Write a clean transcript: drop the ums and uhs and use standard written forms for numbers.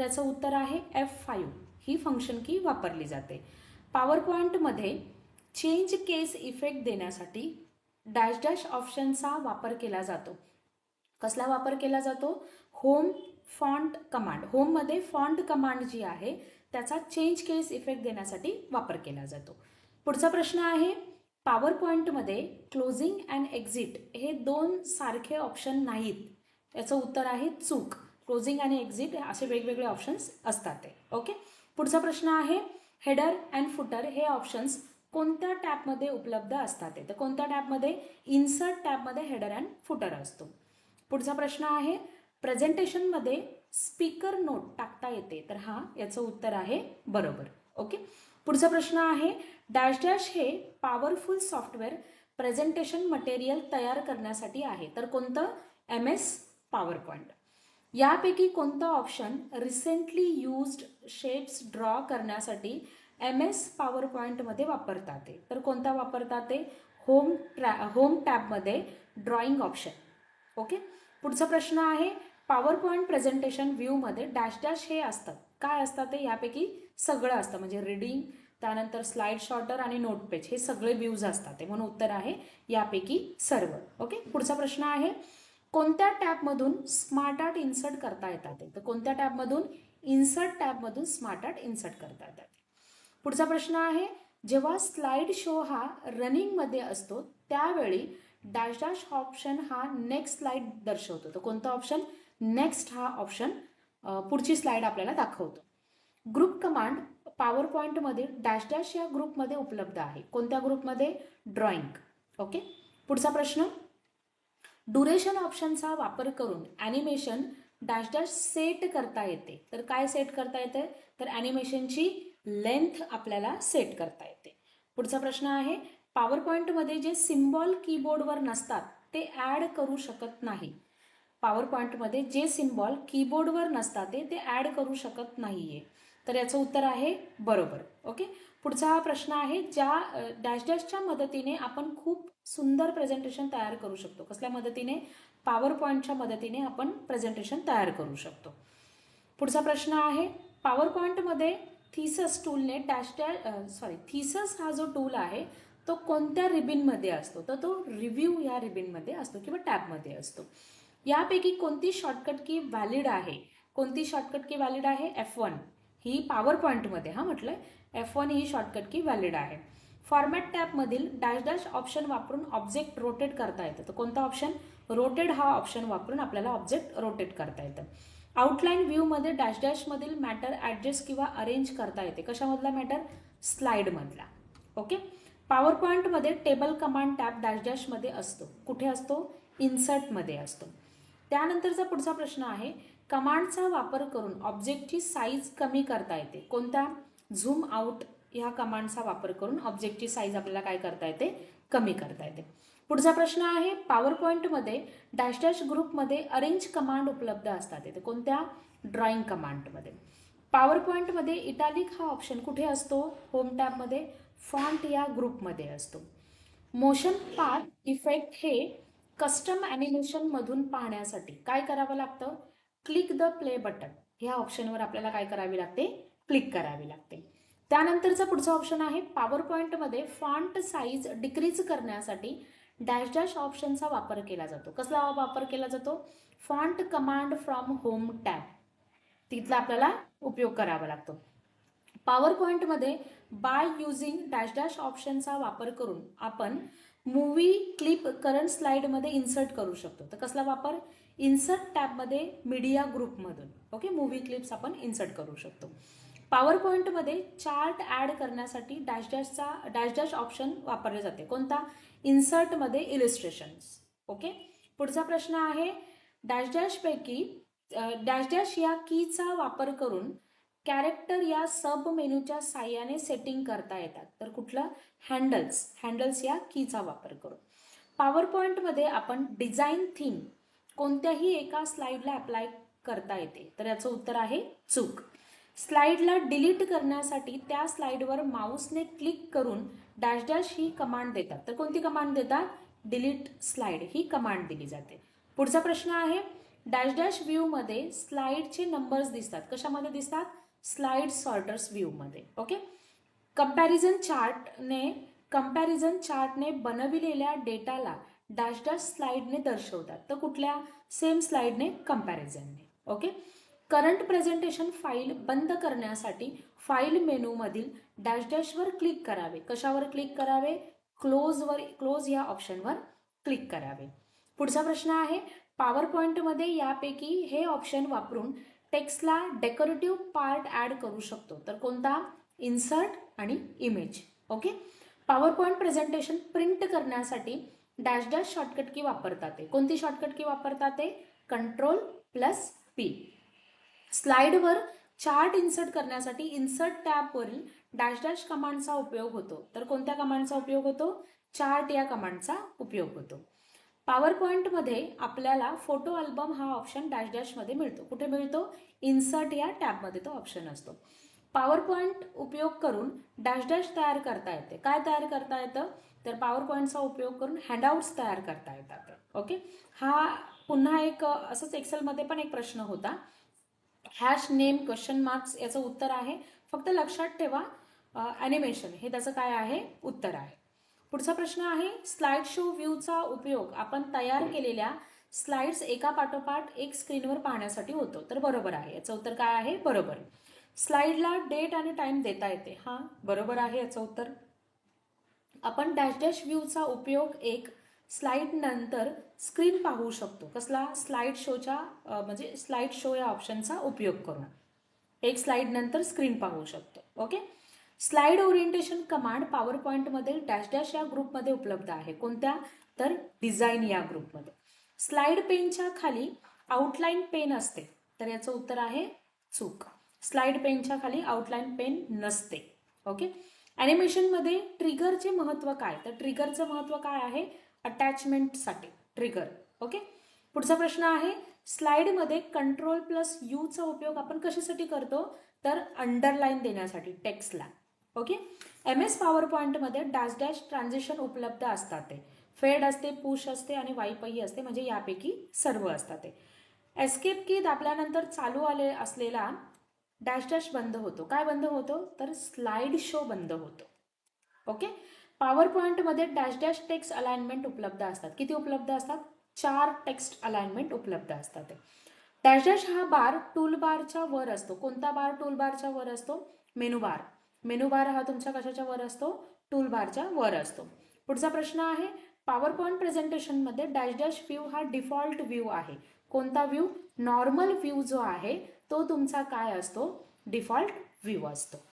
त्याचं उत्तर आहे F5 ही फंक्शन की वापरली जाते. पॉवर पॉईंटमध्ये चेंज केस इफेक्ट देण्यासाठी डॅश डॅश ऑप्शनचा वापर केला जातो. कसला वापर केला जातो? Home font command. होममध्ये फॉन्ट कमांड जी आहे त्याचा चेंज केस इफेक्ट देण्यासाठी वापर केला जातो. पुढचा प्रश्न आहे, पॉवर पॉईंटमध्ये क्लोजिंग अँड एक्झिट हे दोन सारखे ऑप्शन नाहीत. याचं उत्तर आहे चूक. क्लोजिंग आणि एक्झिट असे वेगवेगळे ऑप्शन्स असतात ते. ओके. पुढचा प्रश्न आहे, हेडर अँड फुटर हे ऑप्शन्स कोणत्या टॅबमध्ये उपलब्ध असतात? तर कोणत्या टॅबमध्ये? इन्सर्ट टॅबमध्ये हेडर अँड फुटर असतो. पुढचा प्रश्न आहे, प्रेझेंटेशनमध्ये स्पीकर नोट टाकता येते? तर हा याचं उत्तर आहे बरोबर. ओके. पुढचा प्रश्न आहे, डॅश डॅश हे पॉवरफुल सॉफ्टवेअर प्रेझेंटेशन मटेरियल तयार करण्यासाठी आहे. तर कोणतं? MS power point. यापैकी कोणतं option recently used shapes draw करण्यासाठी MS पॉवर पॉईंटमध्ये वापरतात? तर कोणता वापरतात ते? होम टॅबमध्ये ड्रॉइंग ऑप्शन. ओके. पुढचा प्रश्न आहे, पॉवर पॉईंट प्रेझेंटेशन व्ह्यूमध्ये डॅश डॅश हे असतात. काय असतात ते? यापैकी सगळं असतं, म्हणजे रीडिंग, त्यानंतर स्लाइड शॉर्टर आणि नोट पेज हे सगळे व्ह्यूज असतात ते. म्हणून उत्तर आहे यापैकी सर्व. ओके. पुढचा प्रश्न आहे, कोणत्या टॅबमधून स्मार्ट आर्ट इन्सर्ट करता येतात? तर कोणत्या टॅबमधून? इन्सर्ट टॅबमधून स्मार्ट आर्ट इन्सर्ट करता येतात. पुढचा प्रश्न आहे, जेव्हा स्लाइड शो हा रनिंगमध्ये असतो त्यावेळी डॅश डॅश ऑप्शन हा नेक्स्ट स्लाइड दर्शवतो. तर कोणता ऑप्शन? नेक्स्ट हा ऑप्शन पुढची स्लाइड आपल्याला दाखवतो. ग्रुप कमांड पॉवर पॉईंटमध्ये डॅश डॅश या ग्रुपमध्ये उपलब्ध आहे. कोणत्या ग्रुपमध्ये? ड्रॉइंग. ओके. पुढचा प्रश्न, ड्युरेशन ऑप्शनचा वापर करून ॲनिमेशन डॅश डॅश सेट करता येते. तर काय सेट करता येते? तर ॲनिमेशनची लेंथ आपल्याला सेट करता येते. पुढचा प्रश्न आहे, पॉवर पॉईंटमध्ये जे सिम्बॉल कीबोर्डवर नसतात ते ॲड करू शकत नाही. पॉवर पॉईंटमध्ये जे सिम्बॉल कीबोर्डवर नसतात ते ॲड करू शकत नाहीये. तर याचं उत्तर आहे बरोबर. ओके. पुढचा प्रश्न आहे, ज्या डॅश डॅशच्या मदतीने आपण खूप सुंदर प्रेझेंटेशन तयार करू शकतो. कसल्या मदतीने? पॉवर पॉईंटच्या मदतीने आपण प्रेझेंटेशन तयार करू शकतो. पुढचा प्रश्न आहे, पॉवर पॉईंटमध्ये थिसस टूलने थिसस हा जो टूल आहे तो कोणत्या रिबिनमध्ये असतो? तर तो रिव्ह्यू या रिबिनमध्ये असतो किंवा टॅबमध्ये असतो. यापैकी कोणती शॉर्टकट की व्हॅलिड आहे? कोणती शॉर्टकट की व्हॅलिड आहे? F1 ही पॉवर पॉईंटमध्ये म्हटलंय F1 ही शॉर्टकट की व्हॅलिड आहे. फॉर्मॅट टॅबमधील डॅश डॅश ऑप्शन वापरून ऑब्जेक्ट रोटेट करता येतं. तर कोणता ऑप्शन? रोटेट हा ऑप्शन वापरून आपल्याला ऑब्जेक्ट रोटेट करता येतं. आउटलाईन व्ह्यूमध्ये डॅश डॅशमधील मॅटर ॲडजस्ट किंवा अरेंज करता येते. कशामधला मॅटर? स्लाइडमधला. ओके. पॉवर पॉईंटमध्ये टेबल कमांड टॅब डॅश डॅशमध्ये असतो. कुठे असतो? इन्सर्टमध्ये असतो. त्यानंतरचा पुढचा प्रश्न आहे, कमांडचा वापर करून ऑब्जेक्टची साईज कमी करता येते. कोणत्या? झूम आउट ह्या कमांडचा वापर करून ऑब्जेक्टची साईज आपल्याला काय करता येते? कमी करता येते. पुढचा प्रश्न आहे, पॉवर पॉईंटमध्ये डॅश डॅश ग्रुपमध्ये अरेंज कमांड उपलब्ध असतात. ते कोणत्या? ड्रॉइंग कमांडमध्ये. पॉवर पॉईंटमध्ये इटॅलिक हा ऑप्शन कुठे असतो? होम टॅबमध्ये. फॉन्ट या ग्रुपमध्ये असतो. मोशन पाथ इफेक्ट हे कस्टम ॲनिमेशन मधून पाहण्यासाठी काय करावं लागतं? क्लिक द प्ले बटन ह्या ऑप्शनवर आपल्याला काय करावे लागते? क्लिक करावी लागते. त्यानंतरचा पुढचा ऑप्शन आहे, पॉवर पॉईंटमध्ये फॉन्ट साईज डिक्रीज करण्यासाठी डॅश डॅश ऑप्शनचा वापर केला जातो. कसला वापर केला जातो? Font command from home tab तिथला आपल्याला उपयोग करावा लागतो. पॉवर पॉईंटमध्ये बाय युझिंग डॅश डॅश ऑप्शनचा वापर करून आपण मूवी क्लिप करंट स्लाइडमध्ये इन्सर्ट करू शकतो. तर कसला वापर? इन्सर्ट टॅबमध्ये मीडिया ग्रुपमधून. ओके. मूवी क्लिप्स आपण इन्सर्ट करू शकतो. पॉवर पॉईंटमध्ये चार्ट ॲड करण्यासाठी डॅश डॅश ऑप्शन वापरले जाते. कोणता? इन्सर्टमध्ये इलिस्ट्रेशन्स. ओके. पुढचा प्रश्न आहे, डॅश डॅशपैकी डॅश डॅश या कीचा वापर करून कॅरेक्टर या सब मेनूच्या साह्याने सेटिंग करता येतात. तर कुठलं? हँडल्स या कीचा वापर करून. पॉवर पॉईंटमध्ये आपण डिझाईन थीम कोणत्याही एका स्लाइडला अप्लाय करता येते. तर याचं उत्तर आहे चूक. स्लाइडला डिलीट करण्यासाठी त्या स्लाइडवर माऊसने क्लिक करून डॅश डॅश ही कमांड देतात. तर कोणती कमांड देतात? डिलीट स्लाइड ही कमांड दिली जाते. पुढचा प्रश्न आहे, डॅश डॅश व्ह्यूमध्ये स्लाइडचे नंबर्स दिसतात. कशामध्ये दिसतात? स्लाइड सॉर्टर्स व्ह्यूमध्ये. ओके. कंपॅरिझन चार्टने बनविलेल्या डेटाला डॅश डॅश स्लाइडने दर्शवतात. तर कुठल्या? सेम स्लाइडने, कंपॅरिझनने. ओके. करंट प्रेझेंटेशन फाईल बंद करण्यासाठी फाईल मेनूमधील डॅश डॅशवर क्लिक करावे. कशावर क्लिक करावे? क्लोज या ऑप्शनवर क्लिक करावे. पुढचा प्रश्न आहे, पॉवर पॉइंटमध्ये यापैकी हे ऑप्शन वापरून टेक्स्टला डेकोरेटिव्ह पार्ट ऍड करू शकतो. तर कोणता? इन्सर्ट आणि image. Okay. Power point presentation print करण्यासाठी डॅश डॅश शॉर्टकट की वापरतात. कोणती शॉर्टकट की वापरतात? Ctrl+P. स्लाइडवर चार्ट इन्सर्ट करण्यासाठी इन्सर्ट टॅबवरील डॅश डॅश कमांडचा उपयोग होतो. तर कोणत्या कमांडचा उपयोग होतो? चार्ट या कमांडचा उपयोग होतो. पॉवर पॉइंटमध्ये आपल्याला फोटो अल्बम हा ऑप्शन डॅश डॅशमध्ये मिळतो. कुठे मिळतो? इन्सर्ट या टॅबमध्ये तो ऑप्शन असतो. पॉवर पॉइंट उपयोग करून डॅश डॅश तयार करता येते. काय तयार करता येतं? तर पॉवर पॉइंटचा उपयोग करून हँडआउट्स तयार करता येतात. ओके. हा पुन्हा एक असंच एक्सेलमध्ये पण एक प्रश्न होता. हॅश नेम क्वेश्चन मार्क्स याचं उत्तर आहे. फक्त लक्षात ठेवा ॲनिमेशन हे त्याचं काय आहे? उत्तर आहे. पुढचा प्रश्न आहे, स्लाइड शो व्ह्यूचा उपयोग आपण तयार केलेल्या स्लाइड्स एका पाठोपाठ एक स्क्रीनवर पाहण्यासाठी होतो. तर बरोबर आहे. याचं उत्तर काय आहे? बरोबर. स्लाइडला डेट आणि टाइम देता येते. हा बरोबर आहे याचं उत्तर. आपण डॅश डॅश व्ह्यूचा उपयोग एक स्लाइड नंतर स्क्रीन पाहू शकतो. कसला? स्लाइड शोच्या म्हणजे स्लाइड शो या ऑप्शनचा उपयोग करून एक स्लाइड नंतर स्क्रीन पाहू शकतो. Okay. Slide orientation command power पॉइंटमध्ये डॅश डॅश या ग्रुपमध्ये उपलब्ध आहे. कोणत्या? तर डिझाईन या ग्रुपमध्ये. स्लाइड पेनच्या खाली आउटलाईन पेन असते. तर याचं उत्तर आहे चूक. स्लाइड पेनच्या खाली आउटलाईन पेन नसते. ओके. ॲनिमेशनमध्ये ट्रिगरचे महत्त्व काय? तर ट्रिगरचं महत्त्व काय आहे? अटॅचमेंटसाठी ट्रिगर. ओके. पुढचा प्रश्न आहे, स्लाइडमध्ये Ctrl+U चा उपयोग आपण कशासाठी करतो? तर अंडरलाईन देण्यासाठी टेक्स्टला. ओके. MS पॉवर पॉइंटमध्ये डॅश डॅश ट्रान्झिशन उपलब्ध असतात. फेड असते, पुश असते आणि वाईपही असते. म्हणजे यापैकी सर्व असतात. एस्केप की दाबल्यानंतर चालू असलेला डॅश डॅश बंद होतो. काय बंद होतो? तर स्लाइड शो बंद होतो. ओके. पॉवर पॉइंटमध्ये डॅश डॅश टेक्स्ट अलाइनमेंट उपलब्ध असतात. किती उपलब्ध असतात? 4 टेक्स्ट अलाइनमेंट उपलब्ध असतात. डॅश डॅश हा बार टूल बारच्या वर असतो. कोणता बार टूल बारच्या वर असतो? मेनू बार. मेनू बार हा तुमच्या कशाच्या वर असतो? टूल बारच्या वर असतो. पुढचा प्रश्न आहे, पॉवर पॉइंट प्रेझेंटेशनमध्ये डॅश डॅश व्ह्यू हा डिफॉल्ट व्ह्यू आहे. कोणता व्ह्यू? नॉर्मल व्ह्यू जो आहे तो तुमचा काय असतो? डिफॉल्ट व्ह्यू असतो.